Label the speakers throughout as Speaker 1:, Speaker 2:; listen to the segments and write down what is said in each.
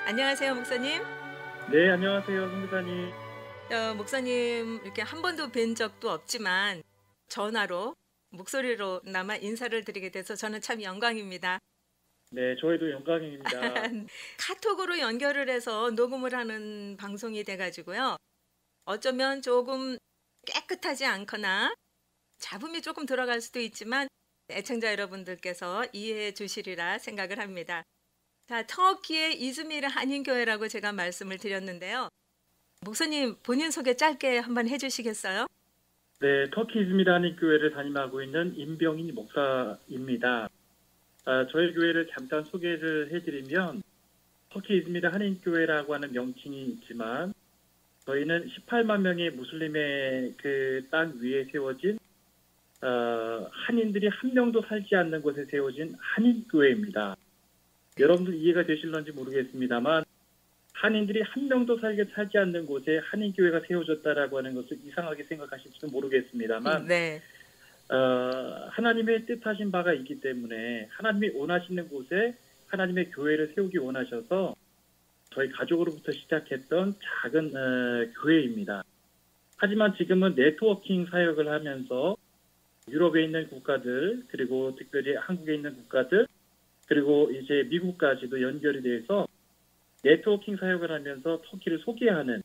Speaker 1: 안녕하세요, 목사님.
Speaker 2: 네, 안녕하세요, 선교사님.
Speaker 1: 목사님 이렇게 한 번도 뵌 적도 없지만 전화로 목소리로나마 인사를 드리게 돼서 저는 참 영광입니다.
Speaker 2: 네, 저희도 영광입니다.
Speaker 1: 카톡으로 연결을 해서 녹음을 하는 방송이 돼가지고요. 어쩌면 조금 깨끗하지 않거나 잡음이 조금 들어갈 수도 있지만 애청자 여러분들께서 이해해 주시리라 생각을 합니다. 자, 터키의 이즈미르 한인교회라고 제가 말씀을 드렸는데요. 목사님 본인 소개 짧게 한번 해주시겠어요?
Speaker 2: 네, 터키 이즈미르 한인교회를 담임하고 있는 임병인 목사입니다. 저희 교회를 잠깐 소개를 해드리면, 터키 이즈미르 한인교회라고 하는 명칭이 있지만, 저희는 18만 명의 무슬림의 그 땅 위에 세워진 한인들이 한 명도 살지 않는 곳에 세워진 한인교회입니다. 여러분들 이해가 되실런지 모르겠습니다만 한인들이 한 명도 살지 않는 곳에 한인교회가 세워졌다라고 하는 것을 이상하게 생각하실지도 모르겠습니다만
Speaker 1: 네.
Speaker 2: 하나님의 뜻하신 바가 있기 때문에 하나님이 원하시는 곳에 하나님의 교회를 세우기 원하셔서 저희 가족으로부터 시작했던 작은 교회입니다. 하지만 지금은 네트워킹 사역을 하면서 유럽에 있는 국가들, 그리고 특별히 한국에 있는 국가들, 그리고 이제 미국까지도 연결이 돼서 네트워킹 사역을 하면서 터키를 소개하는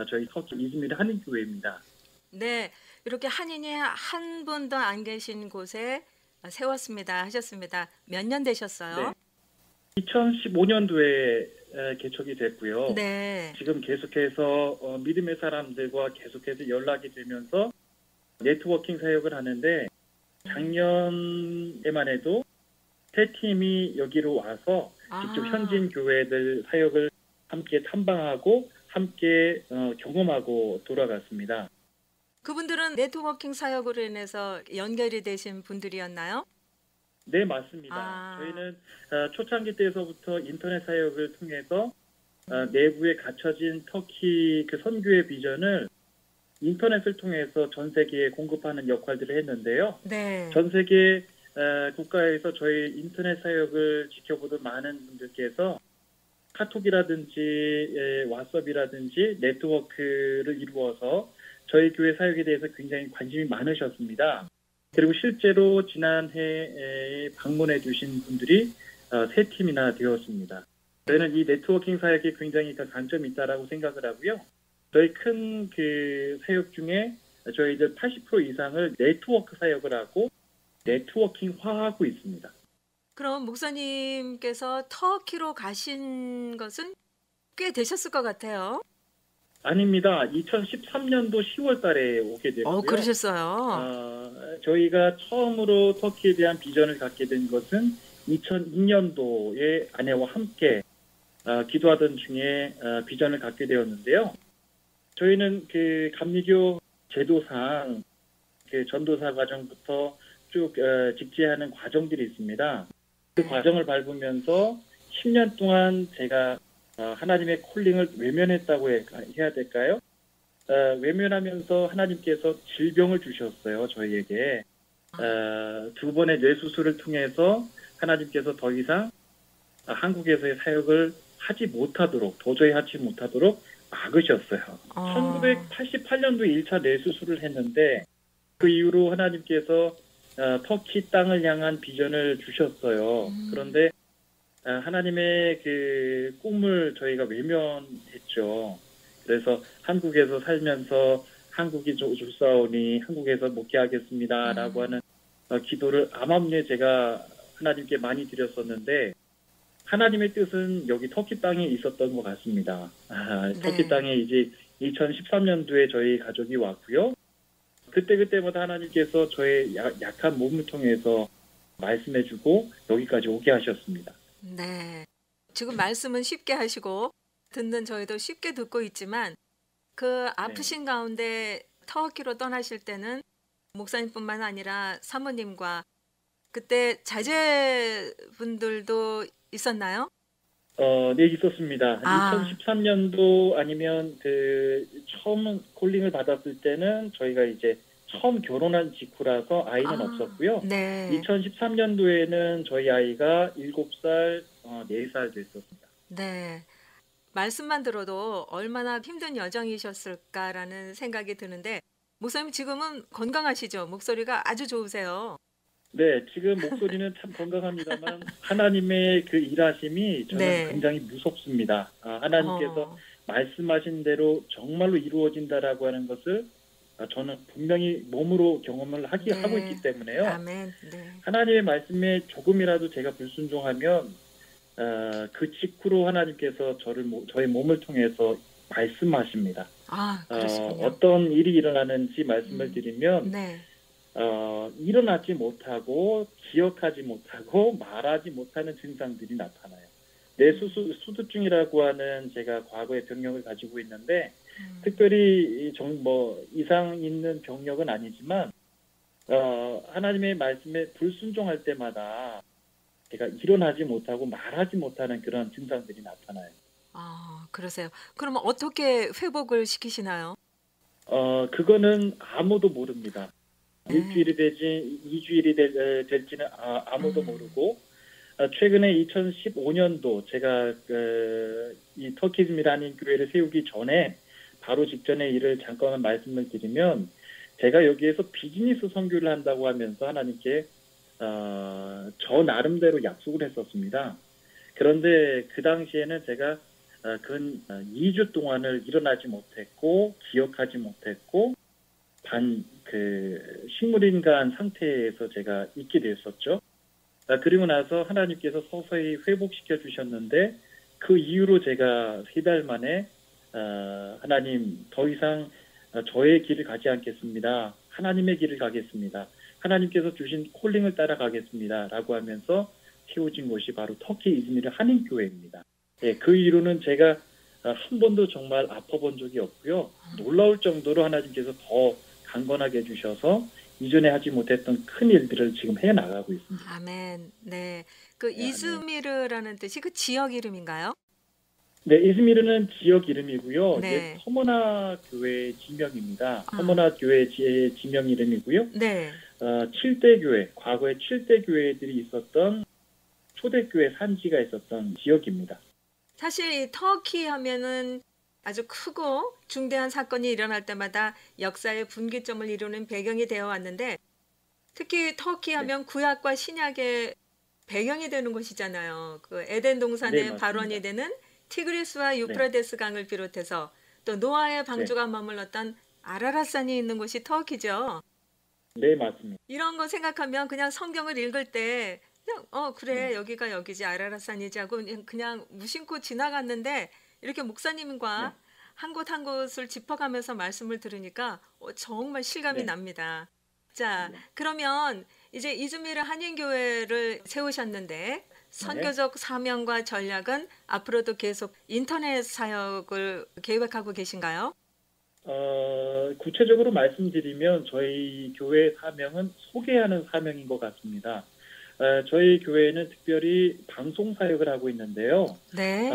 Speaker 2: 저희 터키 이즈미르 한인교회입니다.
Speaker 1: 네, 이렇게 한인이 한 분도 안 계신 곳에 세웠습니다 하셨습니다. 몇 년 되셨어요?
Speaker 2: 네. 2015년도에 개척이 됐고요.
Speaker 1: 네.
Speaker 2: 지금 계속해서 믿음의 사람들과 계속해서 연락이 되면서 네트워킹 사역을 하는데 작년에만 해도 세 팀이 여기로 와서 직접 현지인 교회들 사역을 함께 탐방하고 함께 경험하고 돌아갔습니다.
Speaker 1: 그분들은 네트워킹 사역으로 인해서 연결이 되신 분들이었나요?
Speaker 2: 네, 맞습니다. 저희는 초창기 때에서부터 인터넷 사역을 통해서 내부에 갖춰진 터키 그 선교의 비전을 인터넷을 통해서 전 세계에 공급하는 역할들을 했는데요.
Speaker 1: 네.
Speaker 2: 전 세계 국가에서 저희 인터넷 사역을 지켜보던 많은 분들께서 카톡이라든지 왓썹이라든지 네트워크를 이루어서 저희 교회 사역에 대해서 굉장히 관심이 많으셨습니다. 그리고 실제로 지난해에 방문해 주신 분들이 세 팀이나 되었습니다. 저희는 이 네트워킹 사역에 굉장히 강점이 있다라고 생각을 하고요. 저희 큰 그 사역 중에 저희들 80% 이상을 네트워크 사역을 하고 네트워킹화하고 있습니다.
Speaker 1: 그럼 목사님께서 터키로 가신 것은 꽤 되셨을 것 같아요.
Speaker 2: 아닙니다. 2013년도 10월 달에 오게 됐고요.
Speaker 1: 그러셨어요.
Speaker 2: 저희가 처음으로 터키에 대한 비전을 갖게 된 것은 2002년도에 아내와 함께 기도하던 중에 비전을 갖게 되었는데요. 저희는 그 감리교 제도상 그 전도사 과정부터 쭉 직제하는 과정들이 있습니다. 그 과정을 밟으면서 10년 동안 제가 하나님의 콜링을 외면했다고 해야 될까요? 외면하면서 하나님께서 질병을 주셨어요, 저희에게. 두 번의 뇌수술을 통해서 하나님께서 더 이상 한국에서의 사역을 도저히 하지 못하도록 막으셨어요. 1988년도 1차 뇌수술을 했는데 그 이후로 하나님께서 터키 땅을 향한 비전을 주셨어요. 그런데 하나님의 그 꿈을 저희가 외면했죠. 그래서 한국에서 살면서 한국이 좋사오니 한국에서 목회하겠습니다라고 하는 기도를 암암리에 제가 하나님께 많이 드렸었는데 하나님의 뜻은 여기 터키 땅에 있었던 것 같습니다. 터키 땅에 이제 2013년도에 저희 가족이 왔고요. 그때마다 하나님께서 저의 약한 몸을 통해서 말씀해주고 여기까지 오게 하셨습니다.
Speaker 1: 네. 지금 말씀은 쉽게 하시고 듣는 저희도 쉽게 듣고 있지만 그 아프신 가운데 터키로 떠나실 때는 목사님뿐만 아니라 사모님과 그때 자제분들도 있었나요?
Speaker 2: 네, 있었습니다. 2013년도 아니면 그 처음 콜링을 받았을 때는 저희가 이제 처음 결혼한 직후라서 아이는 없었고요.
Speaker 1: 네.
Speaker 2: 2013년도에는 저희 아이가 7살, 4살 됐었습니다.
Speaker 1: 네. 말씀만 들어도 얼마나 힘든 여정이셨을까라는 생각이 드는데 목사님 지금은 건강하시죠? 목소리가 아주 좋으세요.
Speaker 2: 네, 지금 목소리는 참 건강합니다만 하나님의 그 일하심이 저는
Speaker 1: 네.
Speaker 2: 굉장히 무섭습니다. 하나님께서
Speaker 1: 어.
Speaker 2: 말씀하신 대로 정말로 이루어진다라고 하는 것을 저는 분명히 몸으로 경험을 하고
Speaker 1: 네.
Speaker 2: 있기 때문에요.
Speaker 1: 아멘. 네.
Speaker 2: 하나님의 말씀에 조금이라도 제가 불순종하면 그 직후로 하나님께서 저의 몸을 통해서 말씀하십니다.
Speaker 1: 아, 그러시군요.
Speaker 2: 어떤 일이 일어나는지 말씀을
Speaker 1: 음.
Speaker 2: 드리면
Speaker 1: 네.
Speaker 2: 일어나지 못하고 기억하지 못하고 말하지 못하는 증상들이 나타나요. 수두증이라고 하는 제가 과거의 병력을 가지고 있는데
Speaker 1: 음.
Speaker 2: 특별히 이상 있는 병력은 아니지만 하나님의 말씀에 불순종할 때마다 제가 일어나지 못하고 말하지 못하는 그런 증상들이 나타나요.
Speaker 1: 아, 그러세요. 그러면 어떻게 회복을 시키시나요?
Speaker 2: 그거는 아무도 모릅니다.
Speaker 1: 네.
Speaker 2: 일주일이 되지 2주일이 될지는 아무도
Speaker 1: 음.
Speaker 2: 모르고 최근에 2015년도 제가 이 터키즘이라는 교회를 세우기 전에 바로 직전의 일을 잠깐만 말씀을 드리면 제가 여기에서 비즈니스 선교를 한다고 하면서 하나님께 저 나름대로 약속을 했었습니다. 그런데 그 당시에는 제가 근 2주 동안을 일어나지 못했고 기억하지 못했고 식물인간 상태에서 제가 있게 됐었죠. 그리고 나서 하나님께서 서서히 회복시켜 주셨는데 그 이후로 제가 3달 만에 하나님 더 이상 저의 길을 가지 않겠습니다. 하나님의 길을 가겠습니다. 하나님께서 주신 콜링을 따라가겠습니다. 라고 하면서 세워진 곳이 바로 터키 이즈미르 한인교회입니다. 예, 그 이후로는 제가 한 번도 정말 아파본 적이 없고요. 놀라울 정도로 하나님께서 더 강건하게 해주셔서 이전에 하지 못했던 큰 일들을 지금 해나가고 있습니다.
Speaker 1: 아멘. 네. 그
Speaker 2: 네, 아멘.
Speaker 1: 이즈미르라는 뜻이 그 지역 이름인가요?
Speaker 2: 네, 이즈미르는 지역 이름이고요. 옛
Speaker 1: 네.
Speaker 2: 서머나 교회 지명입니다.
Speaker 1: 아.
Speaker 2: 서머나 교회 지명 이름이고요.
Speaker 1: 네.
Speaker 2: 7대 교회, 과거에 7대 교회들이 있었던 초대교회 산지가 있었던 지역입니다.
Speaker 1: 사실 이 터키 하면은 아주 크고 중대한 사건이 일어날 때마다 역사의 분기점을 이루는 배경이 되어 왔는데 특히 터키
Speaker 2: 네,
Speaker 1: 하면 구약과 신약의 배경이 되는 곳이잖아요. 그 에덴
Speaker 2: 네,
Speaker 1: 동산의 발원이
Speaker 2: 맞습니다.
Speaker 1: 되는 티그리스와
Speaker 2: 네,
Speaker 1: 유프라데스 강을 비롯해서 또 노아의
Speaker 2: 네,
Speaker 1: 방주가 머물렀던 아라랏산이 있는 곳이 터키죠.
Speaker 2: 네, 맞습니다.
Speaker 1: 이런 거 생각하면 그냥 성경을 읽을 때 그냥
Speaker 2: 네,
Speaker 1: 그래 여기가 여기지 아라랏산이지 하고 그냥 무심코 지나갔는데 이렇게
Speaker 2: 네,
Speaker 1: 목사님과 한 곳 한 곳을 짚어가면서 말씀을 들으니까 정말 실감이
Speaker 2: 네,
Speaker 1: 납니다. 자,
Speaker 2: 네,
Speaker 1: 그러면 이제 이즈미르 한인교회를 세우셨는데
Speaker 2: 네.
Speaker 1: 선교적 사명과 전략은 앞으로도 계속 인터넷 사역을 계획하고 계신가요?
Speaker 2: 구체적으로 말씀드리면 저희 교회 사명은 소개하는 사명인 것 같습니다. 저희 교회는 특별히 방송 사역을 하고 있는데요.
Speaker 1: 네.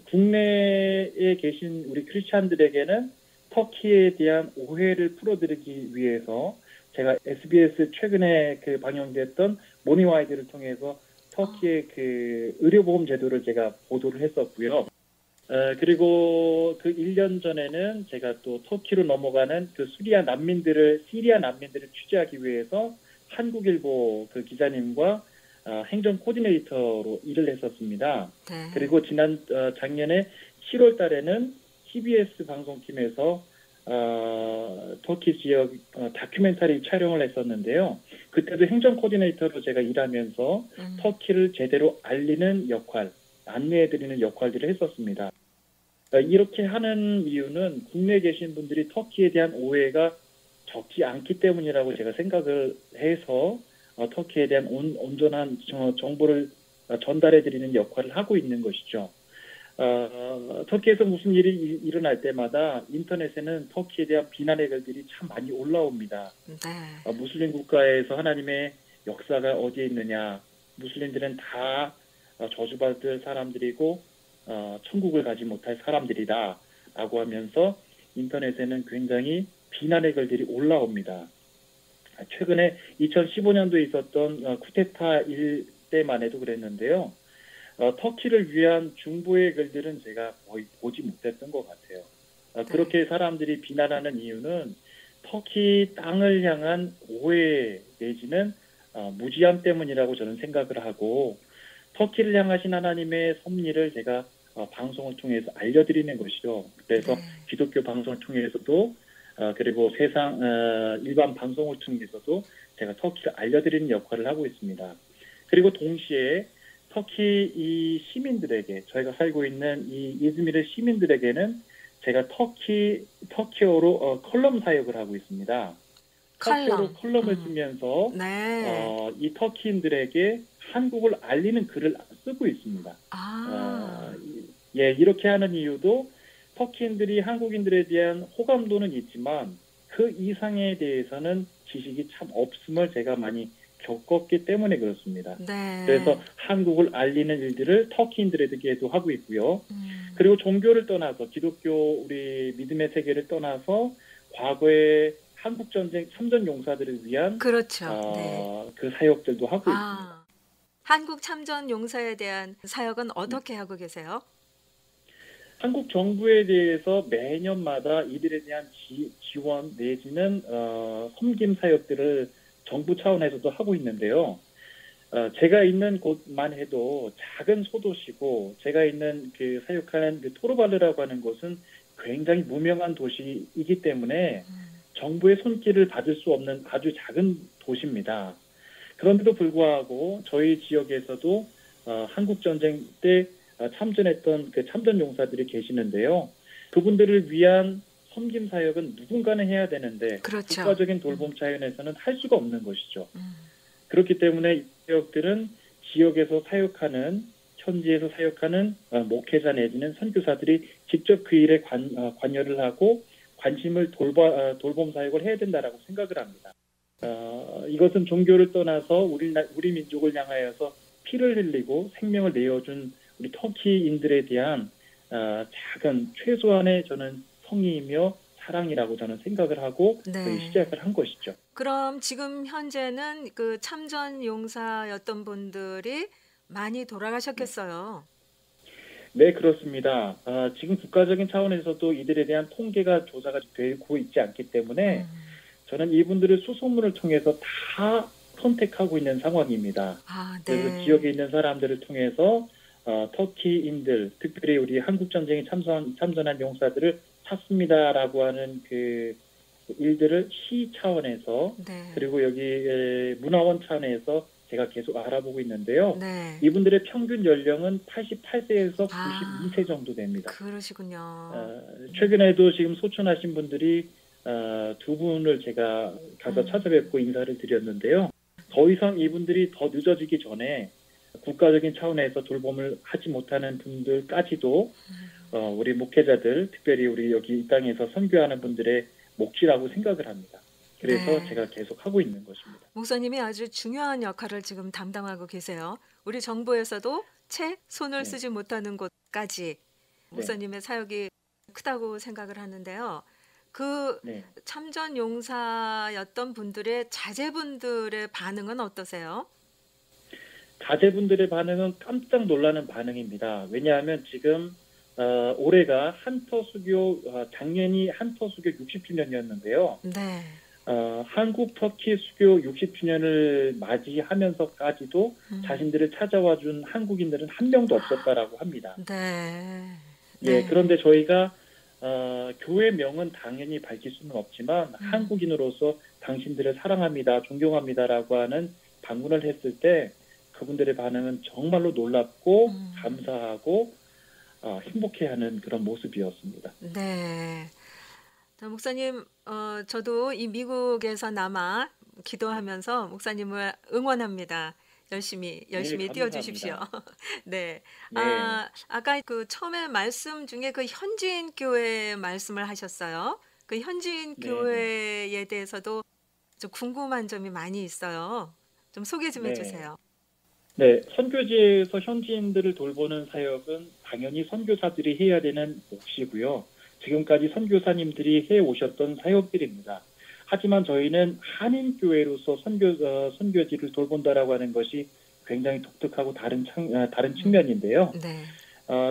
Speaker 2: 국내에 계신 우리 크리스찬들에게는 터키에 대한 오해를 풀어드리기 위해서 제가 SBS 최근에 그 방영됐던 모닝와이드를 통해서 터키의 그 의료보험 제도를 제가 보도를 했었고요. 그리고 그 1년 전에는 제가 또 터키로 넘어가는 그 시리아 난민들을 취재하기 위해서 한국일보 그 기자님과 행정 코디네이터로 일을 했었습니다.
Speaker 1: 네.
Speaker 2: 그리고 작년에 7월 달에는 TBS 방송팀에서 터키 지역 다큐멘터리 촬영을 했었는데요. 그때도 행정 코디네이터로 제가 일하면서
Speaker 1: 음.
Speaker 2: 터키를 제대로 알리는 역할, 안내해드리는 역할들을 했었습니다. 이렇게 하는 이유는 국내에 계신 분들이 터키에 대한 오해가 적지 않기 때문이라고 제가 생각을 해서 터키에 대한 온전한 정보를 전달해드리는 역할을 하고 있는 것이죠. 터키에서 무슨 일이 일어날 때마다 인터넷에는 터키에 대한 비난의 글들이 참 많이 올라옵니다.
Speaker 1: 네.
Speaker 2: 무슬림 국가에서 하나님의 역사가 어디에 있느냐, 무슬림들은 다 저주받을 사람들이고 천국을 가지 못할 사람들이다 라고 하면서 인터넷에는 굉장히 비난의 글들이 올라옵니다. 최근에 2015년도에 있었던 쿠데타 일 때만 해도 그랬는데요. 터키를 위한 중보의 글들은 제가 거의 보지 못했던 것 같아요.
Speaker 1: 네.
Speaker 2: 그렇게 사람들이 비난하는 이유는 터키 땅을 향한 오해 내지는 무지함 때문이라고 저는 생각을 하고, 터키를 향하신 하나님의 섭리를 제가 방송을 통해서 알려드리는 것이죠. 그래서
Speaker 1: 네.
Speaker 2: 기독교 방송을 통해서도 그리고 세상 일반 방송을 통해서도 제가 터키를 알려드리는 역할을 하고 있습니다. 그리고 동시에 터키 이 시민들에게, 저희가 살고 있는 이 이즈미르 시민들에게는 제가 터키어로 컬럼 사역을 하고 있습니다. 터키어로
Speaker 1: 칼럼.
Speaker 2: 컬럼을 쓰면서
Speaker 1: 네.
Speaker 2: 이 터키인들에게 한국을 알리는 글을 쓰고 있습니다.
Speaker 1: 아.
Speaker 2: 예, 이렇게 하는 이유도 터키인들이 한국인들에 대한 호감도는 있지만 그 이상에 대해서는 지식이 참 없음을 제가 많이 겪었기 때문에 그렇습니다.
Speaker 1: 네.
Speaker 2: 그래서 한국을 알리는 일들을 터키인들에게도 하고 있고요.
Speaker 1: 음.
Speaker 2: 그리고 종교를 떠나서, 기독교 우리 믿음의 세계를 떠나서 과거의 한국 전쟁 참전 용사들을 위한
Speaker 1: 그렇죠. 네.
Speaker 2: 그 사역들도 하고 있습니다.
Speaker 1: 아. 한국 참전 용사에 대한 사역은
Speaker 2: 네.
Speaker 1: 어떻게 하고 계세요?
Speaker 2: 한국 정부에 대해서 매년마다 이들에 대한 지원 내지는 섬김 사역들을 정부 차원에서도 하고 있는데요. 제가 있는 곳만 해도 작은 소도시고, 제가 있는 그 사역하는 그 토르발르라고 하는 곳은 굉장히 무명한 도시이기 때문에 정부의 손길을 받을 수 없는 아주 작은 도시입니다. 그런데도 불구하고 저희 지역에서도 한국 전쟁 때 참전했던 그 참전 용사들이 계시는데요. 그분들을 위한 섬김 사역은 누군가는 해야 되는데
Speaker 1: 그렇죠.
Speaker 2: 국가적인 돌봄 차원에서는 할 수가 없는 것이죠.
Speaker 1: 음.
Speaker 2: 그렇기 때문에 이 사역들은 지역에서 사역하는, 현지에서 사역하는 목회자 내지는 선교사들이 직접 그 일에 관여를 하고 관심을 돌봄 사역을 해야 된다라고 생각을 합니다. 이것은 종교를 떠나서 우리 민족을 향하여서 피를 흘리고 생명을 내어준 우리 터키인들에 대한 작은 최소한의 저는 성의이며 사랑이라고 저는 생각을 하고
Speaker 1: 네.
Speaker 2: 시작을 한 것이죠.
Speaker 1: 그럼 지금 현재는 그 참전 용사였던 분들이 많이 돌아가셨겠어요.
Speaker 2: 네, 그렇습니다. 지금 국가적인 차원에서도 이들에 대한 통계가 조사가 되고 있지 않기 때문에 저는 이분들을 수소문을 통해서 다 컨택하고 있는 상황입니다.
Speaker 1: 아,
Speaker 2: 그래서
Speaker 1: 네.
Speaker 2: 지역에 있는 사람들을 통해서 터키인들, 특별히 우리 한국 전쟁에 참전한 용사들을 찾습니다라고 하는 그 일들을 시 차원에서,
Speaker 1: 네.
Speaker 2: 그리고 여기 문화원 차원에서 제가 계속 알아보고 있는데요.
Speaker 1: 네.
Speaker 2: 이분들의 평균 연령은 88세에서
Speaker 1: 아.
Speaker 2: 92세 정도 됩니다.
Speaker 1: 그러시군요.
Speaker 2: 최근에도 지금 소천하신 분들이 두 분을 제가 가서 찾아뵙고 인사를 드렸는데요. 더 이상 이분들이 더 늦어지기 전에 국가적인 차원에서 돌봄을 하지 못하는 분들까지도 우리 목회자들, 특별히 우리 여기 이 땅에서 선교하는 분들의 몫이라고 생각을 합니다. 그래서
Speaker 1: 네.
Speaker 2: 제가 계속 하고 있는 것입니다.
Speaker 1: 목사님이 아주 중요한 역할을 지금 담당하고 계세요. 우리 정부에서도 채 손을
Speaker 2: 네.
Speaker 1: 쓰지 못하는 곳까지 목사님의 사역이 크다고 생각을 하는데요. 그
Speaker 2: 네.
Speaker 1: 참전 용사였던 분들의 자제분들의 반응은 어떠세요?
Speaker 2: 자제분들의 반응은 깜짝 놀라는 반응입니다. 왜냐하면 지금 올해가 한터 수교, 작년이 한터 수교 60주년이었는데요.
Speaker 1: 네.
Speaker 2: 한국 터키 수교 60주년을 맞이하면서까지도 자신들을 찾아와 준 한국인들은 한 명도 없었다라고 합니다.
Speaker 1: 네.
Speaker 2: 예,
Speaker 1: 네.
Speaker 2: 그런데 저희가 교회명은 당연히 밝힐 수는 없지만 한국인으로서 당신들을 사랑합니다, 존경합니다라고 하는 방문을 했을 때 그분들의 반응은 정말로 놀랍고 감사하고 행복해하는 그런 모습이었습니다.
Speaker 1: 네. 자, 목사님, 저도 이 미국에서 남아 기도하면서 목사님을 응원합니다. 열심히
Speaker 2: 네,
Speaker 1: 뛰어주십시오.
Speaker 2: 감사합니다.
Speaker 1: 네.
Speaker 2: 네,
Speaker 1: 아까 그 처음에 말씀 중에 그 현지인 교회 말씀을 하셨어요. 그 현지인
Speaker 2: 네, 네.
Speaker 1: 교회에 대해서도 좀 궁금한 점이 많이 있어요. 좀 소개 좀
Speaker 2: 네.
Speaker 1: 해주세요.
Speaker 2: 네, 선교지에서 현지인들을 돌보는 사역은 당연히 선교사들이 해야 되는 몫이고요. 지금까지 선교사님들이 해오셨던 사역들입니다. 하지만 저희는 한인교회로서 선교지를 돌본다라고 하는 것이 굉장히 독특하고 다른 측면인데요.
Speaker 1: 네.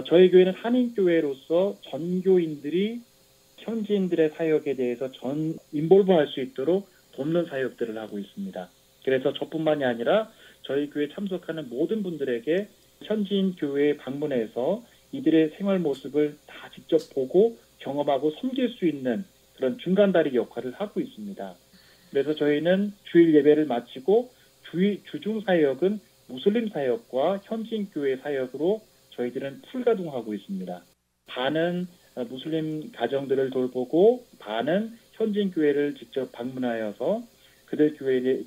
Speaker 2: 저희 교회는 한인교회로서 전교인들이 현지인들의 사역에 대해서 인볼브할 수 있도록 돕는 사역들을 하고 있습니다. 그래서 저뿐만이 아니라 저희 교회에 참석하는 모든 분들에게 현지인 교회에 방문해서 이들의 생활 모습을 다 직접 보고 경험하고 섬길 수 있는 그런 중간다리 역할을 하고 있습니다. 그래서 저희는 주일 예배를 마치고 주중 사역은 무슬림 사역과 현지인 교회 사역으로 저희들은 풀가동하고 있습니다. 반은 무슬림 가정들을 돌보고 반은 현지인 교회를 직접 방문하여서 그들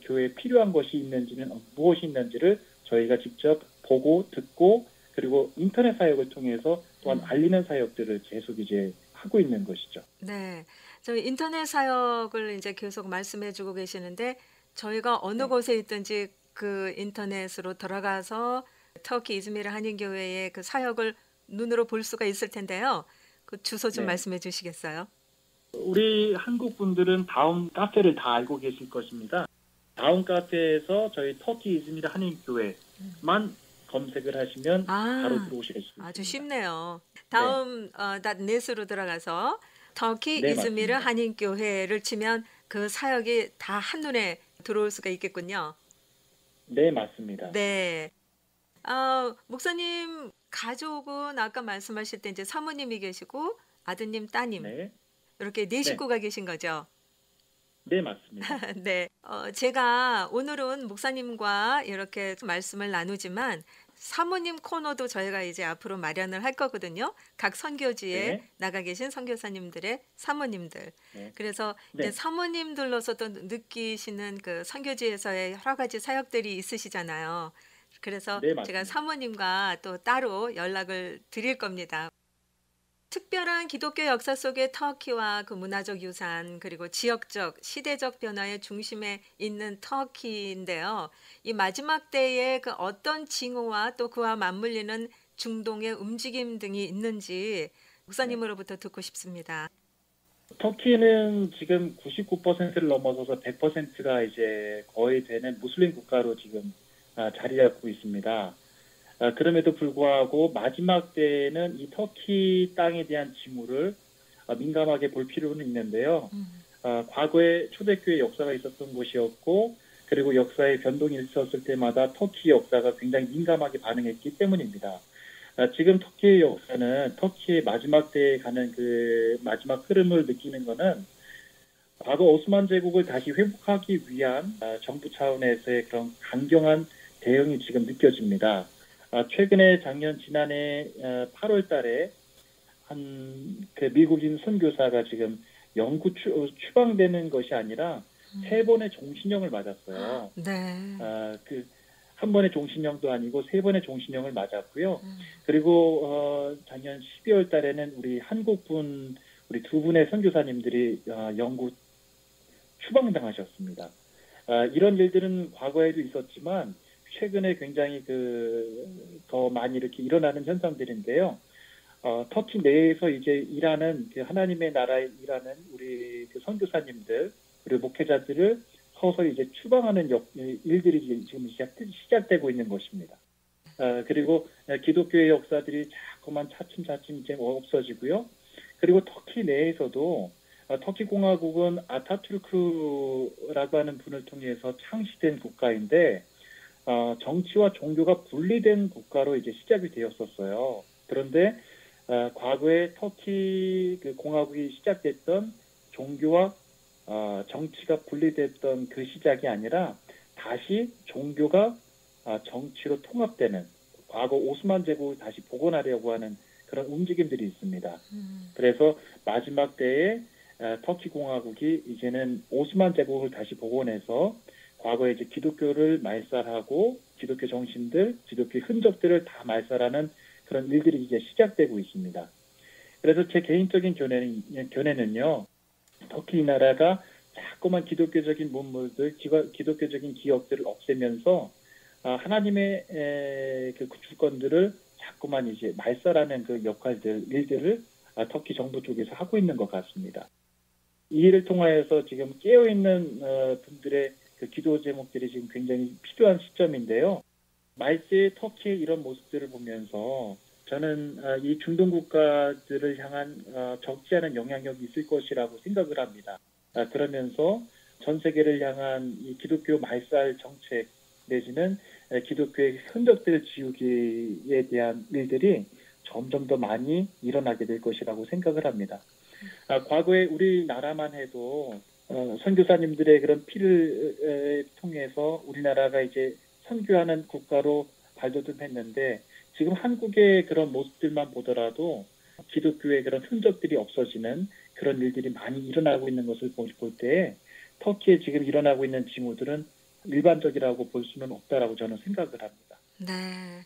Speaker 2: 교회에 필요한 것이 있는지는 무엇이 있는지를 저희가 직접 보고 듣고 그리고 인터넷 사역을 통해서 또한 알리는 사역들을 계속 이제 하고 있는 것이죠.
Speaker 1: 네. 저희 인터넷 사역을 이제 계속 말씀해 주고 계시는데 저희가 어느
Speaker 2: 네.
Speaker 1: 곳에 있든지 그 인터넷으로 들어가서 터키 이즈미르 한인교회의 그 사역을 눈으로 볼 수가 있을 텐데요. 그 주소 좀
Speaker 2: 네.
Speaker 1: 말씀해 주시겠어요?
Speaker 2: 우리 한국 분들은 다음 카페를 다 알고 계실 것입니다. 다음 카페에서 저희 터키 이즈미르 한인교회만 검색을 하시면 바로
Speaker 1: 아,
Speaker 2: 들어오실 수
Speaker 1: 아주
Speaker 2: 있습니다.
Speaker 1: 쉽네요.
Speaker 2: 네,
Speaker 1: 다음 닷넷으로 들어가서 터키
Speaker 2: 네
Speaker 1: 이즈미르
Speaker 2: 맞습니다.
Speaker 1: 한인교회를 치면 그 사역이 다 한눈에 들어올 수가 있겠군요.
Speaker 2: 네 맞습니다.
Speaker 1: 네. 목사님 가족은 아까 말씀하실 때 이제 사모님이 계시고 아드님, 따님
Speaker 2: 네,
Speaker 1: 이렇게 네
Speaker 2: 네,
Speaker 1: 식구가 계신 거죠?
Speaker 2: 네 맞습니다.
Speaker 1: 네. 제가 오늘은 목사님과 이렇게 말씀을 나누지만 사모님 코너도 저희가 이제 앞으로 마련을 할 거거든요. 각 선교지에
Speaker 2: 네,
Speaker 1: 나가 계신 선교사님들의 사모님들.
Speaker 2: 네,
Speaker 1: 그래서 이제
Speaker 2: 네,
Speaker 1: 사모님들로서도 느끼시는 그 선교지에서의 여러 가지 사역들이 있으시잖아요. 그래서
Speaker 2: 네
Speaker 1: 제가
Speaker 2: 맞습니다.
Speaker 1: 사모님과 또 따로 연락을 드릴 겁니다. 특별한 기독교 역사 속의 터키와 그 문화적 유산 그리고 지역적, 시대적 변화의 중심에 있는 터키인데요. 이 마지막 때에 그 어떤 징후와 또 그와 맞물리는 중동의 움직임 등이 있는지
Speaker 2: 네.
Speaker 1: 목사님으로부터 듣고 싶습니다.
Speaker 2: 터키는 지금 99%를 넘어서서 100%가 이제 거의 되는 무슬림 국가로 지금 자리 잡고 있습니다. 그럼에도 불구하고 마지막 때에는 이 터키 땅에 대한 징후를 민감하게 볼 필요는 있는데요. 과거에 초대교회 역사가 있었던 곳이었고 그리고 역사의 변동이 있었을 때마다 터키 역사가 굉장히 민감하게 반응했기 때문입니다. 지금 터키의 역사는 터키의 마지막 때에 가는 그 마지막 흐름을 느끼는 것은 과거 오스만 제국을 다시 회복하기 위한 정부 차원에서의 그런 강경한 대응이 지금 느껴집니다. 최근에 지난해 8월 달에 한 그 미국인 선교사가 지금 영구 추방되는 것이 아니라 세 번의 종신형을 맞았어요.
Speaker 1: 네.
Speaker 2: 한 번의 종신형도 아니고 세 번의 종신형을 맞았고요. 그리고 작년 12월 달에는 우리 두 분의 선교사님들이 영구 추방당하셨습니다. 이런 일들은 과거에도 있었지만 최근에 굉장히 더 많이 이렇게 일어나는 현상들인데요. 터키 내에서 이제 일하는 하나님의 나라에 일하는 우리 선교사님들 그리고 목회자들을 서서히 이제 추방하는 일들이 지금 시작되고 있는 것입니다. 그리고 기독교의 역사들이 자꾸만 차츰차츰 이제 없어지고요. 그리고 터키 내에서도 터키 공화국은 아타투르크라고 하는 분을 통해서 창시된 국가인데 정치와 종교가 분리된 국가로 이제 시작이 되었었어요. 그런데 과거에 터키 공화국이 시작됐던 종교와 정치가 분리됐던 그 시작이 아니라 다시 종교가 정치로 통합되는 과거 오스만 제국을 다시 복원하려고 하는 그런 움직임들이 있습니다. 그래서 마지막 때에 터키 공화국이 이제는 오스만 제국을 다시 복원해서 과거에 이제 기독교를 말살하고 기독교 정신들, 기독교 흔적들을 다 말살하는 그런 일들이 이제 시작되고 있습니다. 그래서 제 개인적인 견해는요, 터키 나라가 자꾸만 기독교적인 문물들, 기독교적인 기억들을 없애면서 하나님의 그 주권들을 자꾸만 이제 말살하는 그 일들을 터키 정부 쪽에서 하고 있는 것 같습니다. 이 일을 통하여서 지금 깨어있는 분들의 그 기도 제목들이 지금 굉장히 필요한 시점인데요. 말세의 터키의 이런 모습들을 보면서 저는 이 중동 국가들을 향한 적지 않은 영향력이 있을 것이라고 생각을 합니다. 그러면서 전 세계를 향한 이 기독교 말살 정책 내지는 기독교의 흔적들을 지우기에 대한 일들이 점점 더 많이 일어나게 될 것이라고 생각을 합니다. 과거에 우리나라만 해도 선교사님들의 그런 피를 통해서 우리나라가 이제 선교하는 국가로 발돋움했는데 지금 한국의 그런 모습들만 보더라도 기독교의 그런 흔적들이 없어지는 그런 일들이 많이 일어나고 있는 것을 볼 때 터키에 지금 일어나고 있는 징후들은 일반적이라고 볼 수는 없다라고 저는 생각을 합니다.
Speaker 1: 네.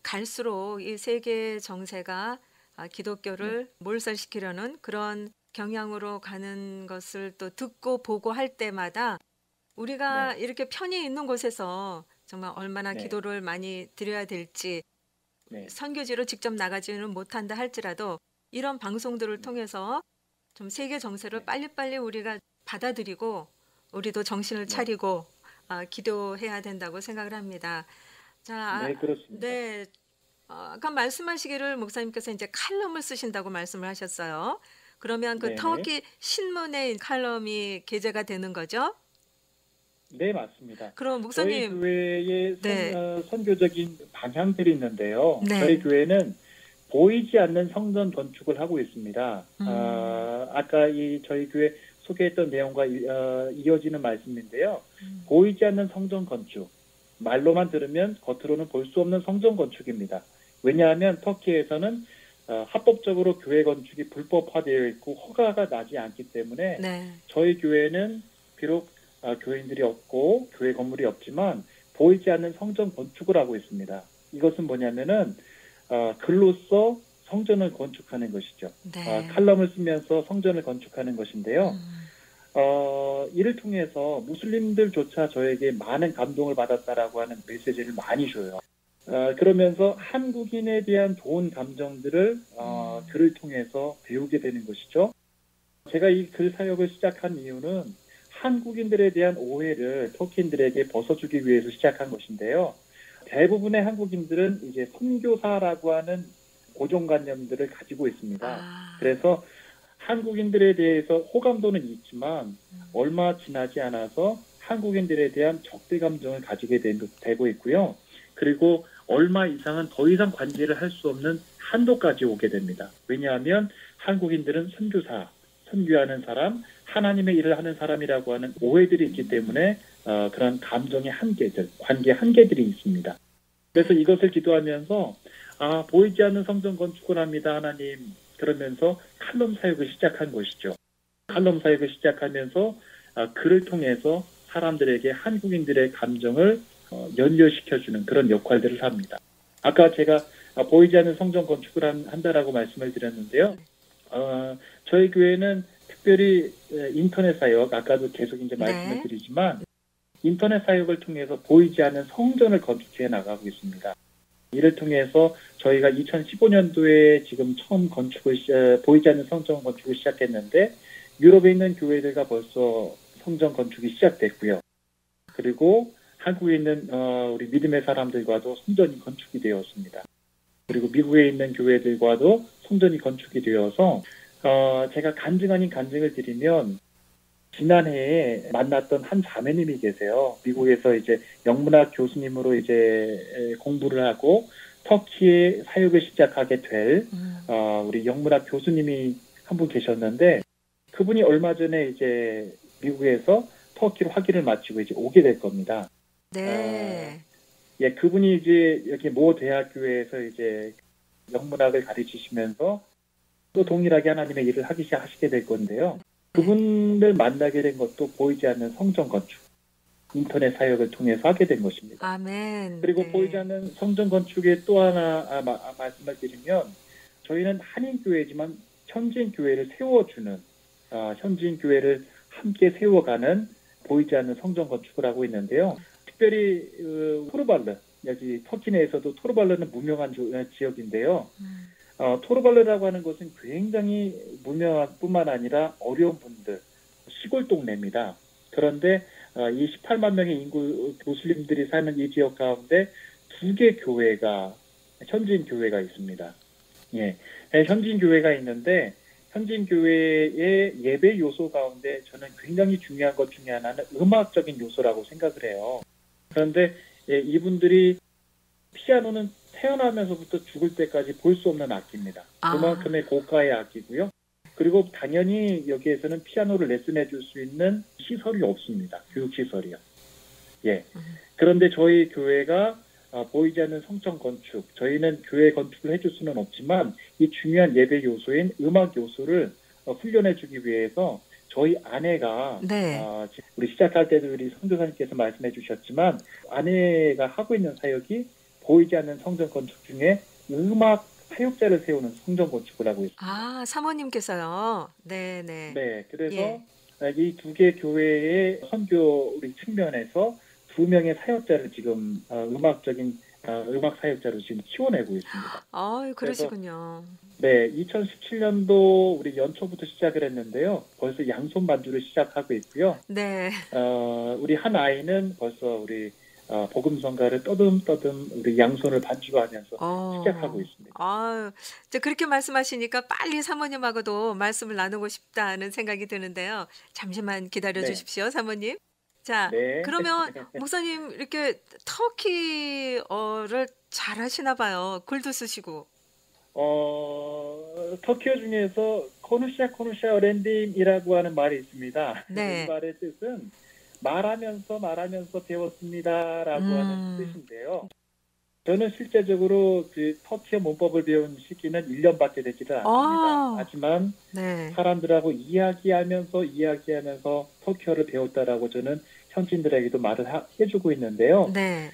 Speaker 1: 갈수록 이 세계 정세가
Speaker 2: 네,
Speaker 1: 기독교를 몰살시키려는 그런 경향으로 가는 것을 또 듣고 보고 할 때마다 우리가
Speaker 2: 네,
Speaker 1: 이렇게 편히 있는 곳에서 정말 얼마나
Speaker 2: 네,
Speaker 1: 기도를 많이 드려야 될지
Speaker 2: 네,
Speaker 1: 선교지로 직접 나가지는 못한다 할지라도 이런 방송들을
Speaker 2: 네,
Speaker 1: 통해서 좀 세계 정세를
Speaker 2: 네,
Speaker 1: 빨리빨리 우리가 받아들이고 우리도 정신을
Speaker 2: 네,
Speaker 1: 차리고 기도해야 된다고 생각을 합니다. 자,
Speaker 2: 네, 그렇습니다.
Speaker 1: 네. 아까 말씀하시기를 목사님께서 이제 칼럼을 쓰신다고 말씀을 하셨어요. 그러면 그
Speaker 2: 네, 네,
Speaker 1: 터키 신문에 칼럼이 게재가 되는 거죠?
Speaker 2: 네, 맞습니다.
Speaker 1: 그럼
Speaker 2: 저희
Speaker 1: 목사님,
Speaker 2: 교회의
Speaker 1: 네,
Speaker 2: 선교적인 방향들이 있는데요. 저희
Speaker 1: 네,
Speaker 2: 교회는 보이지 않는 성전 건축을 하고 있습니다.
Speaker 1: 음,
Speaker 2: 아까 저희 교회 소개했던 내용과 이어지는 말씀인데요.
Speaker 1: 음,
Speaker 2: 보이지 않는 성전 건축. 말로만 들으면 겉으로는 볼 수 없는 성전 건축입니다. 왜냐하면 터키에서는 합법적으로 교회 건축이 불법화되어 있고 허가가 나지 않기 때문에
Speaker 1: 네,
Speaker 2: 저희 교회는 비록 교인들이 없고 교회 건물이 없지만 보이지 않는 성전 건축을 하고 있습니다. 이것은 뭐냐면은 글로써 성전을 건축하는 것이죠.
Speaker 1: 네,
Speaker 2: 칼럼을 쓰면서 성전을 건축하는 것인데요.
Speaker 1: 음,
Speaker 2: 이를 통해서 무슬림들조차 저에게 많은 감동을 받았다라고 하는 메시지를 많이 줘요. 그러면서 한국인에 대한 좋은 감정들을
Speaker 1: 음,
Speaker 2: 글을 통해서 배우게 되는 것이죠. 제가 이 글 사역을 시작한 이유는 한국인들에 대한 오해를 터키인들에게 벗어주기 위해서 시작한 것인데요. 대부분의 한국인들은 이제 선교사라고 하는 고정관념들을 가지고 있습니다.
Speaker 1: 아,
Speaker 2: 그래서 한국인들에 대해서 호감도는 있지만
Speaker 1: 음,
Speaker 2: 얼마 지나지 않아서 한국인들에 대한 적대 감정을 가지게 되고 있고요. 그리고 얼마 이상은 더 이상 관계를 할 수 없는 한도까지 오게 됩니다. 왜냐하면 한국인들은 선교사, 선교하는 사람, 하나님의 일을 하는 사람이라고 하는 오해들이 있기 때문에 그런 감정의 한계들, 관계 한계들이 있습니다. 그래서 이것을 기도하면서 보이지 않는 성전 건축을 합니다, 하나님. 그러면서 칼럼 사역을 시작한 것이죠. 칼럼 사역을 시작하면서 글을 통해서 사람들에게 한국인들의 감정을 연결시켜주는 그런 역할들을 합니다. 아까 제가 보이지 않는 성전 건축을 한다라고 말씀을 드렸는데요. 저희 교회는 특별히 인터넷 사역, 아까도 계속 이제 말씀을
Speaker 1: 네,
Speaker 2: 드리지만 인터넷 사역을 통해서 보이지 않는 성전을 건축해 나가고 있습니다. 이를 통해서 저희가 2015년도에 지금 처음 보이지 않는 성전 건축을 시작했는데 유럽에 있는 교회들과 벌써 성전 건축이 시작됐고요. 그리고 한국에 있는 우리 믿음의 사람들과도 성전이 건축이 되었습니다. 그리고 미국에 있는 교회들과도 성전이 건축이 되어서 제가 간증 아닌 간증을 드리면 지난해에 만났던 한 자매님이 계세요. 미국에서 이제 영문학 교수님으로 이제 공부를 하고 터키에 사역을 시작하게 될
Speaker 1: 음,
Speaker 2: 우리 영문학 교수님이 한 분 계셨는데 그분이 얼마 전에 이제 미국에서 터키로 학위를 마치고 이제 오게 될 겁니다. 어,
Speaker 1: 네,
Speaker 2: 예, 그분이 이제 여기 모 대학교에서 이제 영문학을 가르치시면서 또 동일하게 하나님의 일을 하시게 될 건데요.
Speaker 1: 네,
Speaker 2: 그분을 만나게 된 것도 보이지 않는 성전 건축, 인터넷 사역을 통해서 하게 된 것입니다.
Speaker 1: 아멘,
Speaker 2: 그리고 보이지
Speaker 1: 네,
Speaker 2: 않는 성전 건축의 또 하나 말씀을 드리면 저희는 한인교회지만 현지인교회를 세워주는 현지인교회를 함께 세워가는 보이지 않는 성전 건축을 하고 있는데요. 특별히 토르발르, 여기 터키 내에서도 토르발르는 무명한 지역인데요.
Speaker 1: 음,
Speaker 2: 토르발르라고 하는 것은 굉장히 무명한 뿐만 아니라 어려운 분들, 시골 동네입니다. 그런데 이 18만 명의 인구 무슬림들이 사는 이 지역 가운데 두 개 교회가 현지인 교회가 있습니다. 예, 현지인 교회가 있는데 현지인 교회의 예배 요소 가운데 저는 굉장히 중요한 것 중에 하나는 음악적인 요소라고 생각을 해요. 그런데 이분들이 피아노는 태어나면서부터 죽을 때까지 볼 수 없는 악기입니다.
Speaker 1: 아,
Speaker 2: 그만큼의 고가의 악기고요. 그리고 당연히 여기에서는 피아노를 레슨해 줄 수 있는 시설이 없습니다. 교육 시설이요. 예. 그런데 저희 교회가 보이지 않는 성전 건축, 저희는 교회 건축을 해줄 수는 없지만 이 중요한 예배 요소인 음악 요소를 훈련해 주기 위해서 저희 아내가
Speaker 1: 네.
Speaker 2: 우리 시작할 때도 우리 선교사님께서 말씀해 주셨지만 아내가 하고 있는 사역이 보이지 않는 성전 건축 중에 음악 사역자를 세우는 성전 건축을 하고 있습니다.
Speaker 1: 아, 사모님께서요. 네네.
Speaker 2: 네, 그래서
Speaker 1: 예.
Speaker 2: 이 두 개 교회의 선교 우리 측면에서 두 명의 사역자를 지금 음악적인 음악 사역자로 지금 키워내고 있습니다.
Speaker 1: 아유,
Speaker 2: 그래서
Speaker 1: 그러시군요.
Speaker 2: 네, 2017년도 우리 연초부터 시작을 했는데요. 벌써 양손 반주를 시작하고 있고요.
Speaker 1: 네.
Speaker 2: 우리 한 아이는 벌써 우리 복음성가를 떠듬떠듬 우리 양손을 반주하면서 시작하고 있습니다.
Speaker 1: 아유, 이제 그렇게 말씀하시니까 빨리 사모님하고도 말씀을 나누고 싶다는 생각이 드는데요. 잠시만 기다려
Speaker 2: 네,
Speaker 1: 주십시오, 사모님. 자,
Speaker 2: 네.
Speaker 1: 그러면 목사님 이렇게 터키어를 잘 하시나 봐요. 글도 쓰시고.
Speaker 2: 터키어 중에서 코누샤 어렌딤이라고 하는 말이 있습니다. 이
Speaker 1: 네.
Speaker 2: 말의 뜻은 말하면서 배웠습니다라고 하는
Speaker 1: 음,
Speaker 2: 뜻인데요. 저는 실제적으로 그 터키어 문법을 배운 시기는 1년밖에 되지를 않습니다.
Speaker 1: 아,
Speaker 2: 하지만
Speaker 1: 네.
Speaker 2: 사람들하고 이야기하면서 터키어를 배웠다라고 저는 현지인들에게도 말을 해주고 있는데요.
Speaker 1: 네.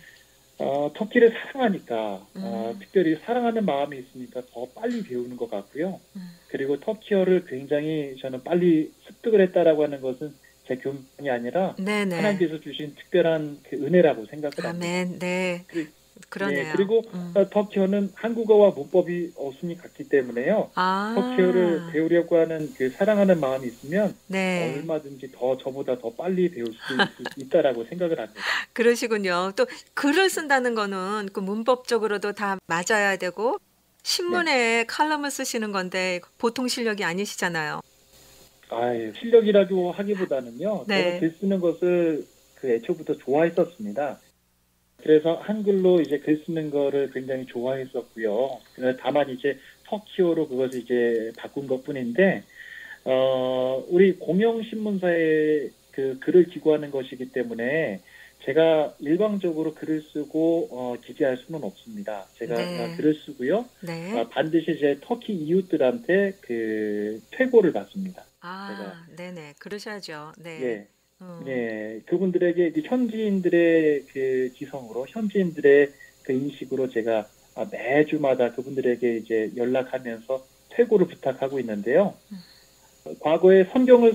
Speaker 2: 터키를 사랑하니까
Speaker 1: 음,
Speaker 2: 특별히 사랑하는 마음이 있으니까 더 빨리 배우는 것 같고요.
Speaker 1: 음.
Speaker 2: 그리고 터키어를 굉장히 저는 빨리 습득을 했다라고 하는 것은 제 교만이 아니라
Speaker 1: 네네.
Speaker 2: 하나님께서 주신 특별한 그 은혜라고 생각을 합니다.
Speaker 1: 아멘. 네.
Speaker 2: 네,
Speaker 1: 그러네요.
Speaker 2: 그리고 터키어는 한국어와 문법이 어순이 같기 때문에요. 터키어를
Speaker 1: 아,
Speaker 2: 배우려고 하는 그 사랑하는 마음이 있으면
Speaker 1: 네.
Speaker 2: 얼마든지 저보다 더 빨리 배울 수 있다라고 생각을 합니다.
Speaker 1: 그러시군요. 또 글을 쓴다는 거는 그 문법적으로도 다 맞아야 되고
Speaker 2: 네.
Speaker 1: 신문에 칼럼을 쓰시는 건데 보통 실력이 아니시잖아요.
Speaker 2: 실력이라고 하기보다는요. 저는
Speaker 1: 네.
Speaker 2: 글 쓰는 것을 그 애초부터 좋아했었습니다. 그래서 한글로 이제 글 쓰는 거를 굉장히 좋아했었고요. 다만 이제 터키어로 그것을 이제 바꾼 것뿐인데, 우리 공영신문사에 그 글을 기고하는 것이기 때문에 제가 일방적으로 글을 쓰고 기재할 수는 없습니다. 제가
Speaker 1: 네.
Speaker 2: 글을 쓰고요.
Speaker 1: 네.
Speaker 2: 반드시 제 터키 이웃들한테 그 퇴고를 받습니다. 제가
Speaker 1: 아, 네네. 그러셔야죠. 네.
Speaker 2: 예,
Speaker 1: 음,
Speaker 2: 예, 그분들에게 이제 현지인들의 그 기성으로 현지인들의 그 인식으로 제가 매주마다 그분들에게 이제 연락하면서 퇴고를 부탁하고 있는데요. 과거에 성경을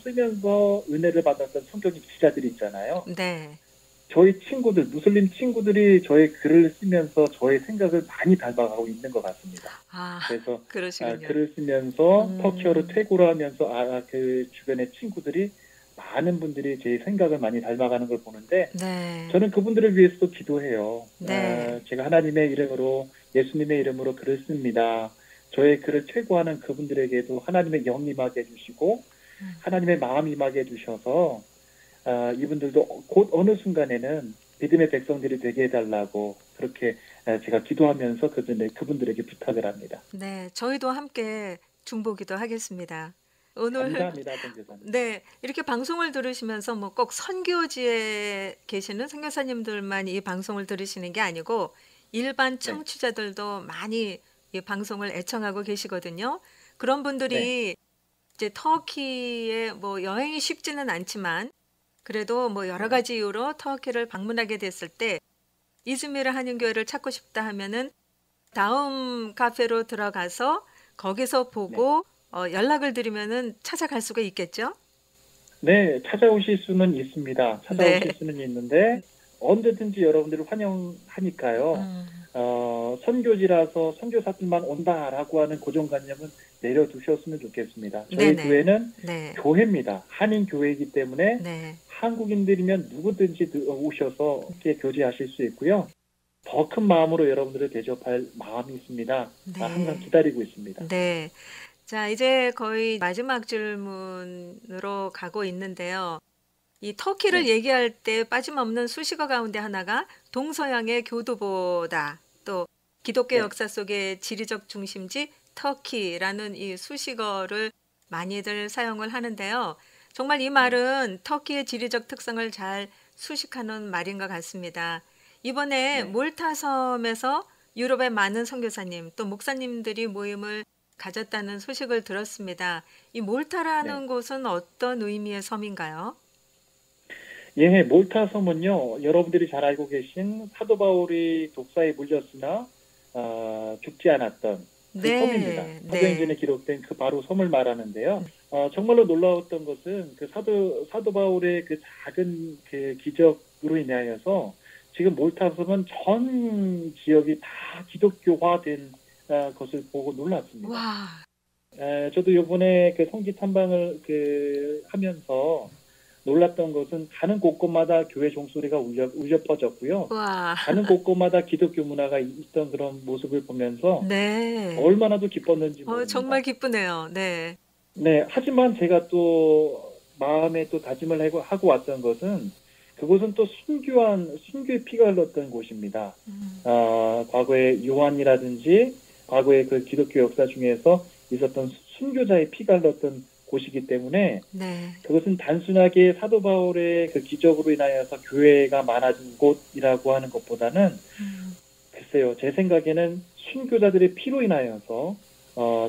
Speaker 2: 쓰면서 은혜를 받았던 성경 기자들이 있잖아요.
Speaker 1: 네.
Speaker 2: 저희 친구들, 무슬림 친구들이 저의 글을 쓰면서 저의 생각을 많이 닮아가고 있는 것 같습니다.
Speaker 1: 아,
Speaker 2: 그래서
Speaker 1: 그러시군요.
Speaker 2: 글을 쓰면서 터키어로
Speaker 1: 음,
Speaker 2: 퇴고를 하면서 그 주변의 친구들이 많은 분들이 제 생각을 많이 닮아가는 걸 보는데
Speaker 1: 네.
Speaker 2: 저는 그분들을 위해서도 기도해요.
Speaker 1: 네.
Speaker 2: 제가 하나님의 이름으로 예수님의 이름으로 글을 씁니다. 저의 글을 퇴고하는 그분들에게도 하나님의 영 임하게 해주시고 하나님의 마음 임하게 해주셔서 이분들도 곧 어느 순간에는 믿음의 백성들이 되게 해달라고 그렇게 제가 기도하면서 그분들에게 부탁을 합니다.
Speaker 1: 네. 저희도 함께 중보기도 하겠습니다. 오늘
Speaker 2: 감사합니다, 선교사님.
Speaker 1: 네, 이렇게 방송을 들으시면서 뭐 꼭 선교지에 계시는 선교사님들만 이 방송을 들으시는 게 아니고 일반
Speaker 2: 네,
Speaker 1: 청취자들도 많이 이 방송을 애청하고 계시거든요. 그런
Speaker 2: 네,
Speaker 1: 분들이 이제 터키에 뭐 여행이 쉽지는 않지만 그래도 뭐 여러
Speaker 2: 네,
Speaker 1: 가지 이유로 터키를 방문하게 됐을 때 이즈미르 한인교회를 찾고 싶다 하면은 다음 카페로 들어가서 거기서
Speaker 2: 네.
Speaker 1: 보고 연락을 드리면은 찾아갈 수가 있겠죠?
Speaker 2: 네, 찾아오실 수는 있습니다.
Speaker 1: 네.
Speaker 2: 찾아오실 수는 있는데 언제든지 여러분들을 환영하니까요.
Speaker 1: 음,
Speaker 2: 선교지라서 선교사들만 온다라고 하는 고정관념은 내려두셨으면 좋겠습니다. 저희
Speaker 1: 네네.
Speaker 2: 교회는
Speaker 1: 네.
Speaker 2: 교회입니다. 한인 교회이기 때문에
Speaker 1: 네.
Speaker 2: 한국인들이면 누구든지 오셔서 함께 교제하실 수 있고요. 더 큰 마음으로 여러분들을 대접할 마음이 있습니다. 항상
Speaker 1: 네.
Speaker 2: 기다리고 있습니다.
Speaker 1: 네. 자, 이제 거의 마지막 질문으로 가고 있는데요. 이 터키를
Speaker 2: 네,
Speaker 1: 얘기할 때 빠짐없는 수식어 가운데 하나가 동서양의 교두보다, 또 기독교
Speaker 2: 네,
Speaker 1: 역사 속의 지리적 중심지 터키라는 이 수식어를 많이들 사용을 하는데요. 정말 이
Speaker 2: 네,
Speaker 1: 말은 터키의 지리적 특성을 잘 수식하는 말인 것 같습니다. 이번에
Speaker 2: 네,
Speaker 1: 몰타 섬에서 유럽의 많은 선교사님 또 목사님들이 모임을 가졌다는 소식을 들었습니다. 이
Speaker 2: 네.
Speaker 1: 몰타라는 곳은 어떤 의미의 섬인가요?
Speaker 2: 예, 몰타 섬은요, 여러분들이 잘 알고 계신 사도 바울이 독사에 물렸으나 죽지 않았던 그 섬입니다.
Speaker 1: 네,
Speaker 2: 사도행전에
Speaker 1: 네.
Speaker 2: 기록된 그 바로 섬을 말하는데요. 정말로 놀라웠던 것은 그 사도 바울의 그 작은 그 기적으로 인하여서 지금 몰타 섬은 전 지역이 다 기독교화된 것을 보고 놀랐습니다.
Speaker 1: 와,
Speaker 2: 저도 요번에 그 성지 탐방을 하면서 놀랐던 것은 가는 곳곳마다 교회 종소리가 울려 퍼졌고요.
Speaker 1: 와,
Speaker 2: 가는 곳곳마다 기독교 문화가 있던 그런 모습을 보면서
Speaker 1: 네.
Speaker 2: 얼마나도 기뻤는지
Speaker 1: 정말
Speaker 2: 모릅니다.
Speaker 1: 기쁘네요. 네.
Speaker 2: 네, 하지만 제가 또 마음에 또 다짐을 하고 왔던 것은 그곳은 또 순교의 피가 흘렀던 곳입니다.
Speaker 1: 음,
Speaker 2: 과거에 요한이라든지 과거의 그 기독교 역사 중에서 있었던 순교자의 피가 흘렀던 곳이기 때문에
Speaker 1: 네.
Speaker 2: 그것은 단순하게 사도 바울의 그 기적으로 인하여서 교회가 많아진 곳이라고 하는 것보다는
Speaker 1: 음,
Speaker 2: 글쎄요, 제 생각에는 순교자들의 피로 인하여서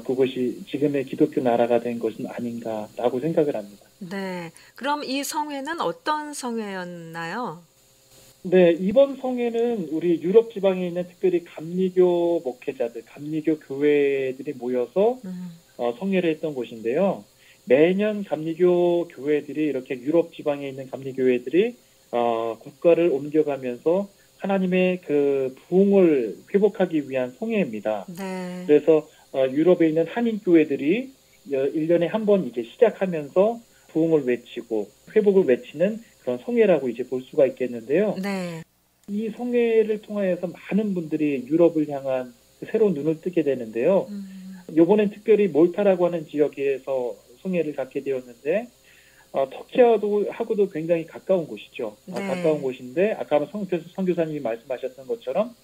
Speaker 2: 그것이 지금의 기독교 나라가 된 것은 아닌가라고 생각을 합니다.
Speaker 1: 네. 그럼 이 성회는 어떤 성회였나요?
Speaker 2: 네, 이번 성회는 우리 유럽 지방에 있는 특별히 감리교 목회자들, 감리교 교회들이 모여서
Speaker 1: 음,
Speaker 2: 성회를 했던 곳인데요. 매년 감리교 교회들이 이렇게 유럽 지방에 있는 감리교회들이 국가를 옮겨가면서 하나님의 그 부흥을 회복하기 위한 성회입니다.
Speaker 1: 네.
Speaker 2: 그래서 유럽에 있는 한인 교회들이 1년에 한 번 이제 시작하면서 부흥을 외치고 회복을 외치는 그런 성회라고 이제 볼 수가 있겠는데요.
Speaker 1: 네.
Speaker 2: 이 성회를 통하여서 많은 분들이 유럽을 향한 새로운 눈을 뜨게 되는데요.
Speaker 1: 음,
Speaker 2: 이번엔 특별히 몰타라고 하는 지역에서 성회를 갖게 되었는데 터키하고도 굉장히 가까운 곳이죠. 가까운
Speaker 1: 네.
Speaker 2: 곳인데 아까 선교사님이 말씀하셨던 것처럼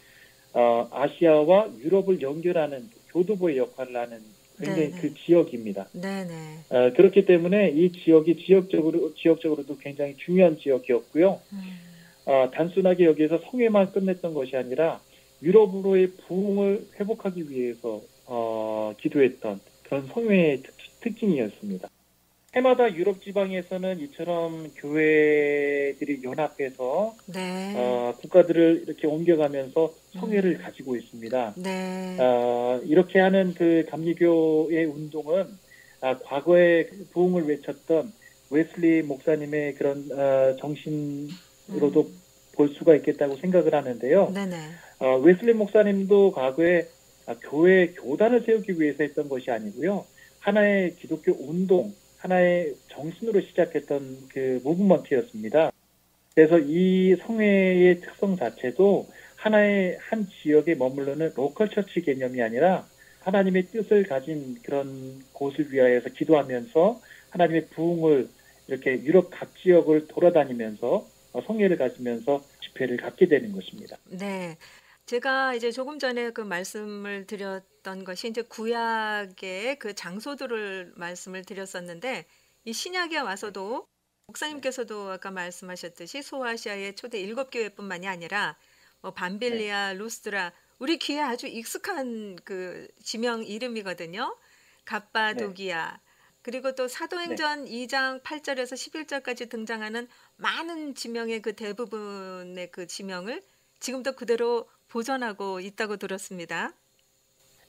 Speaker 2: 아시아와 유럽을 연결하는 교두보의 역할을 하는
Speaker 1: 네,
Speaker 2: 굉장히
Speaker 1: 네.
Speaker 2: 그 지역입니다.
Speaker 1: 네, 네.
Speaker 2: 그렇기 때문에 이 지역이 지역적으로도 굉장히 중요한 지역이었고요.
Speaker 1: 음,
Speaker 2: 단순하게 여기에서 성회만 끝냈던 것이 아니라 유럽으로의 부흥을 회복하기 위해서 기도했던 그런 성회의 특징이었습니다. 해마다 유럽 지방에서는 이처럼 교회들이 연합해서
Speaker 1: 네.
Speaker 2: 국가들을 이렇게 옮겨가면서 성회를
Speaker 1: 음,
Speaker 2: 가지고 있습니다.
Speaker 1: 네.
Speaker 2: 이렇게 하는 그 감리교의 운동은 과거에 부흥을 외쳤던 웨슬리 목사님의 그런 정신으로도
Speaker 1: 음,
Speaker 2: 볼 수가 있겠다고 생각을 하는데요.
Speaker 1: 네네.
Speaker 2: 웨슬리 목사님도 과거에 교회 교단을 세우기 위해서 했던 것이 아니고요. 하나의 기독교 운동, 하나의 정신으로 시작했던 그 무브먼트였습니다. 그래서 이 성회의 특성 자체도 하나의 한 지역에 머무르는 로컬 처치 개념이 아니라 하나님의 뜻을 가진 그런 곳을 위하여서 기도하면서 하나님의 부흥을 이렇게 유럽 각 지역을 돌아다니면서 성회를 가지면서 집회를 갖게 되는 것입니다.
Speaker 1: 네. 제가 이제 조금 전에 그 말씀을 드렸던 것이 이제 구약의 그 장소들을 말씀을 드렸었는데 이 신약에
Speaker 2: 네,
Speaker 1: 와서도
Speaker 2: 네,
Speaker 1: 목사님께서도 아까 말씀하셨듯이 소아시아의 초대 7교회뿐만이 아니라 뭐
Speaker 2: 네,
Speaker 1: 밤빌리아, 루스드라 우리 귀에 아주 익숙한 그 지명 이름이거든요.
Speaker 2: 네,
Speaker 1: 갑바도기아 그리고 또
Speaker 2: 네.
Speaker 1: 사도행전 2장 8절에서 11절까지 등장하는 많은 지명의 그 대부분의 그 지명을 지금도 그대로 보존하고 있다고 들었습니다.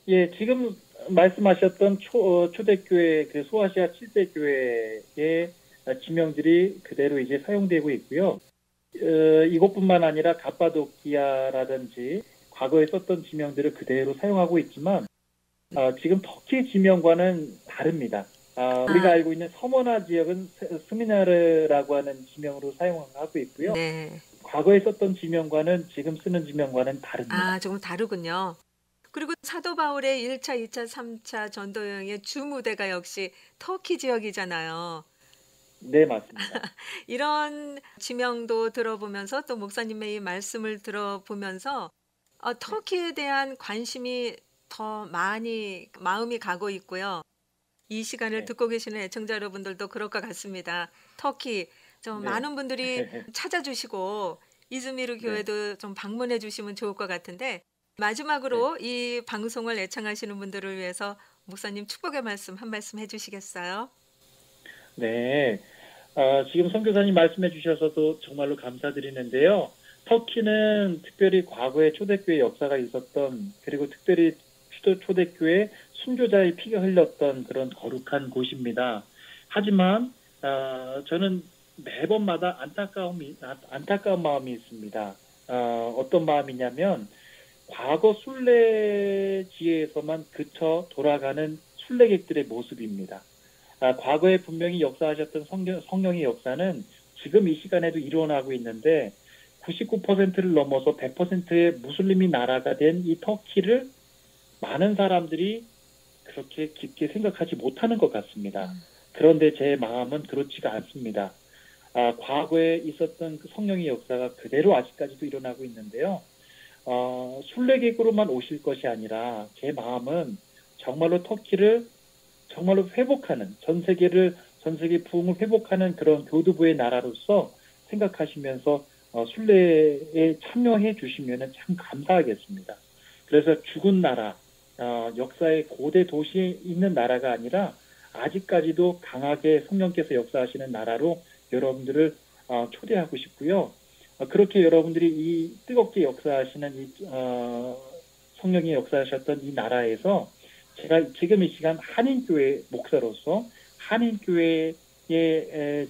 Speaker 2: 예, 지금 말씀하셨던 초대교회 그 소아시아 7대 교회의 지명들이 그대로 이제 사용되고 있고요. 이것뿐만 아니라 갑바도키아라든지 과거에 썼던 지명들을 그대로 사용하고 있지만 지금 터키 지명과는 다릅니다. 우리가
Speaker 1: 아,
Speaker 2: 알고 있는 서머나 지역은 스미나르라고 하는 지명으로 사용하고 있고요.
Speaker 1: 네.
Speaker 2: 과거에 썼던 지명과는 지금 쓰는 지명과는 다릅니다.
Speaker 1: 아, 조금 다르군요. 그리고 사도 바울의 1차, 2차, 3차 전도 여행의 주 무대가 역시 터키 지역이잖아요.
Speaker 2: 네, 맞습니다.
Speaker 1: 이런 지명도 들어보면서 또 목사님의 이 말씀을 들어보면서
Speaker 2: 네,
Speaker 1: 터키에 대한 관심이 더 많이 마음이 가고 있고요. 이 시간을
Speaker 2: 네,
Speaker 1: 듣고 계시는 애청자 여러분들도 그럴 것 같습니다. 터키 좀
Speaker 2: 네,
Speaker 1: 많은 분들이 찾아주시고 이즈미르
Speaker 2: 네,
Speaker 1: 교회도 좀 방문해 주시면 좋을 것 같은데
Speaker 2: 네.
Speaker 1: 마지막으로 이 방송을 애청하시는 분들을 위해서 목사님 축복의 말씀 한 말씀 해주시겠어요?
Speaker 2: 네. 지금 선교사님 말씀해 주셔서도 정말로 감사드리는데요. 터키는 특별히 과거에 초대교회 역사가 있었던, 그리고 특별히 초대교회 순교자의 피가 흘렸던 그런 거룩한 곳입니다. 하지만 저는 매번마다 안타까운 마음이 있습니다. 어떤 마음이냐면 과거 순례지에서만 그쳐 돌아가는 순례객들의 모습입니다. 과거에 분명히 역사하셨던 성령의 역사는 지금 이 시간에도 일어나고 있는데 99%를 넘어서 100%의 무슬림이 나라가 된 이 터키를 많은 사람들이 그렇게 깊게 생각하지 못하는 것 같습니다. 그런데 제 마음은 그렇지가 않습니다. 과거에 있었던 그 성령의 역사가 그대로 아직까지도 일어나고 있는데요. 순례객으로만 오실 것이 아니라 제 마음은 정말로 터키를 정말로 회복하는 전 세계 부흥을 회복하는 그런 교두부의 나라로서 생각하시면서 순례에 참여해 주시면 참 감사하겠습니다. 그래서 죽은 나라, 역사의 고대 도시에 있는 나라가 아니라 아직까지도 강하게 성령께서 역사하시는 나라로 여러분들을 초대하고 싶고요. 그렇게 여러분들이 이 뜨겁게 역사하시는 성령이 역사하셨던 이 나라에서 제가 지금 이 시간 한인교회 목사로서 한인교회의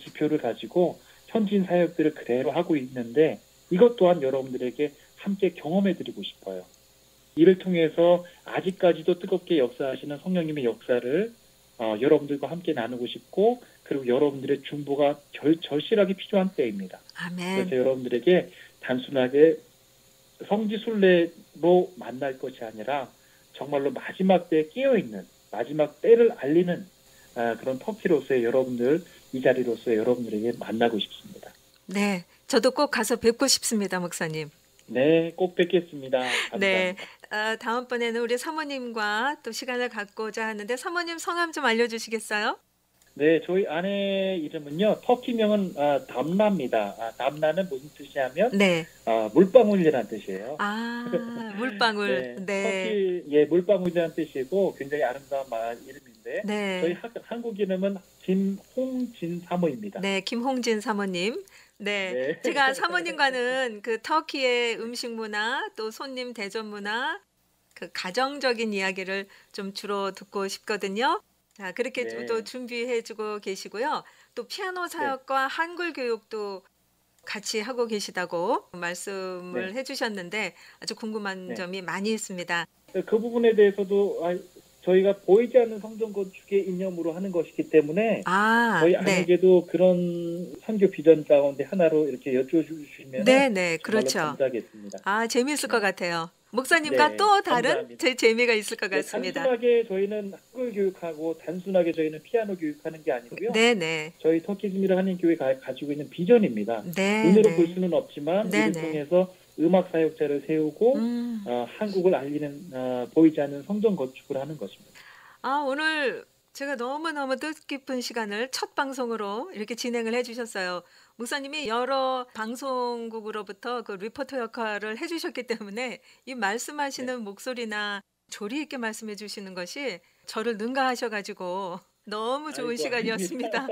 Speaker 2: 지표를 가지고 현지인 사역들을 그대로 하고 있는데 이것 또한 여러분들에게 함께 경험해 드리고 싶어요. 이를 통해서 아직까지도 뜨겁게 역사하시는 성령님의 역사를 여러분들과 함께 나누고 싶고 그리고 여러분들의 중보가 절실하게 필요한 때입니다.
Speaker 1: 아멘.
Speaker 2: 그래서 여러분들에게 단순하게 성지순례로 만날 것이 아니라 정말로 마지막 때에 깨어있는 마지막 때를 알리는 그런 터키로서의 여러분들 이 자리로서의 여러분들에게 만나고 싶습니다.
Speaker 1: 네, 저도 꼭 가서 뵙고 싶습니다, 목사님.
Speaker 2: 네, 꼭 뵙겠습니다.
Speaker 1: 네,
Speaker 2: 감사합니다.
Speaker 1: 다음번에는 우리 사모님과 또 시간을 갖고자 하는데 사모님 성함 좀 알려주시겠어요?
Speaker 2: 네, 저희 아내 이름은요, 터키명은 담나입니다. 담나는 무슨 뜻이냐면
Speaker 1: 네.
Speaker 2: 물방울이라는 뜻이에요.
Speaker 1: 아, 물방울.
Speaker 2: 네,
Speaker 1: 네,
Speaker 2: 터키 물방울이라는 뜻이고 굉장히 아름다운 이름인데 저희
Speaker 1: 네,
Speaker 2: 한국 이름은 김홍진 사모입니다.
Speaker 1: 네, 김홍진 사모님. 네,
Speaker 2: 네,
Speaker 1: 제가 사모님과는 그 터키의 음식 문화, 또 손님 대접 문화, 그 가정적인 이야기를 좀 주로 듣고 싶거든요. 자, 그렇게 또
Speaker 2: 네,
Speaker 1: 준비해주고 계시고요. 또 피아노
Speaker 2: 네,
Speaker 1: 사역과 한글 교육도 같이 하고 계시다고
Speaker 2: 네,
Speaker 1: 말씀을 해주셨는데 아주 궁금한
Speaker 2: 네.
Speaker 1: 점이 많이 있습니다.
Speaker 2: 그 부분에 대해서도 저희가 보이지 않는 성전 건축의 이념으로 하는 것이기 때문에
Speaker 1: 아,
Speaker 2: 저희
Speaker 1: 네.
Speaker 2: 아내에게도 그런 선교 비전 가운데 하나로 이렇게 여쭤주시면은
Speaker 1: 네, 네,
Speaker 2: 정말로
Speaker 1: 그렇죠.
Speaker 2: 감사하겠습니다.
Speaker 1: 아, 재미있을 것
Speaker 2: 네,
Speaker 1: 같아요. 목사님과
Speaker 2: 네,
Speaker 1: 또 다른
Speaker 2: 감사합니다.
Speaker 1: 제 재미가 있을 것
Speaker 2: 네,
Speaker 1: 같습니다.
Speaker 2: 단순하게 저희는 한글 교육하고 단순하게 저희는 피아노 교육하는 게 아니고요.
Speaker 1: 네, 네.
Speaker 2: 저희 터키즈미르 한인교회 가지고 있는 비전입니다.
Speaker 1: 네,
Speaker 2: 눈으로 볼
Speaker 1: 네.
Speaker 2: 수는 없지만
Speaker 1: 네,
Speaker 2: 이를
Speaker 1: 네.
Speaker 2: 통해서 음악 사역자를 세우고
Speaker 1: 음.
Speaker 2: 한국을 알리는 보이지 않는 성전 건축을 하는 것입니다.
Speaker 1: 오늘 제가 너무너무 뜻깊은 시간을 첫 방송으로 이렇게 진행을 해주셨어요. 목사님이 여러 방송국으로부터 그 리포터 역할을 해주셨기 때문에 이
Speaker 2: 네,
Speaker 1: 말씀하시는 목소리나 조리 있게 말씀해 주시는 것이 저를 능가하셔가지고 너무 좋은
Speaker 2: 아이고 아닙니다.
Speaker 1: 시간이었습니다.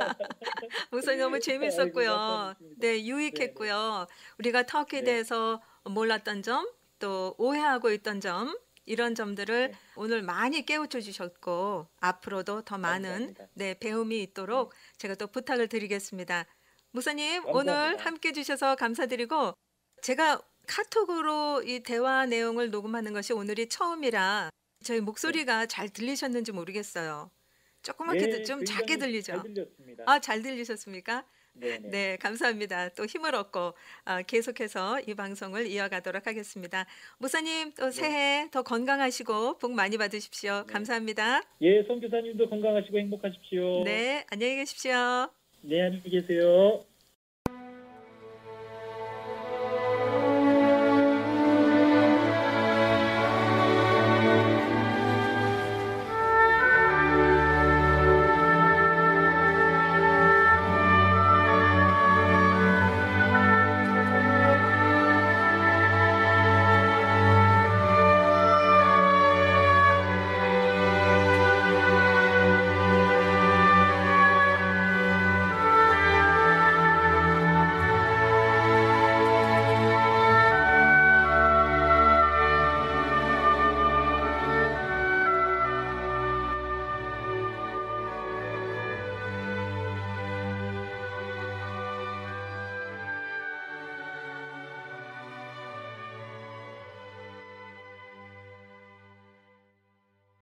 Speaker 1: 목사님 너무
Speaker 2: 아이고 말씀
Speaker 1: 재밌었고요.
Speaker 2: 있습니다.
Speaker 1: 네,
Speaker 2: 네, 네,
Speaker 1: 유익했고요. 우리가 터키에
Speaker 2: 네,
Speaker 1: 대해서 몰랐던 점, 또 오해하고 있던 점, 이런 점들을
Speaker 2: 네,
Speaker 1: 오늘 많이 깨우쳐 주셨고, 앞으로도 더 많은
Speaker 2: 감사합니다.
Speaker 1: 네, 배움이
Speaker 2: 네,
Speaker 1: 있도록 제가 또 부탁을 드리겠습니다. 목사님, 오늘
Speaker 2: 감사합니다.
Speaker 1: 함께 해주셔서 감사드리고, 제가 카톡으로 이 대화 내용을 녹음하는 것이 오늘이 처음이라 저희
Speaker 2: 네.
Speaker 1: 목소리가 잘 들리셨는지 모르겠어요. 조그맣게
Speaker 2: 예,
Speaker 1: 좀 작게
Speaker 2: 굉장히 잘
Speaker 1: 들리죠?
Speaker 2: 들렸습니다.
Speaker 1: 아, 잘 들리셨습니까?
Speaker 2: 네네.
Speaker 1: 네, 감사합니다. 또 힘을 얻고 계속해서 이 방송을 이어가도록 하겠습니다. 목사님, 또
Speaker 2: 네.
Speaker 1: 새해 더 건강하시고 복 많이 받으십시오.
Speaker 2: 네.
Speaker 1: 감사합니다.
Speaker 2: 예, 선교사님도 건강하시고 행복하십시오.
Speaker 1: 네, 안녕히 계십시오.
Speaker 2: 네, 안녕히 계세요.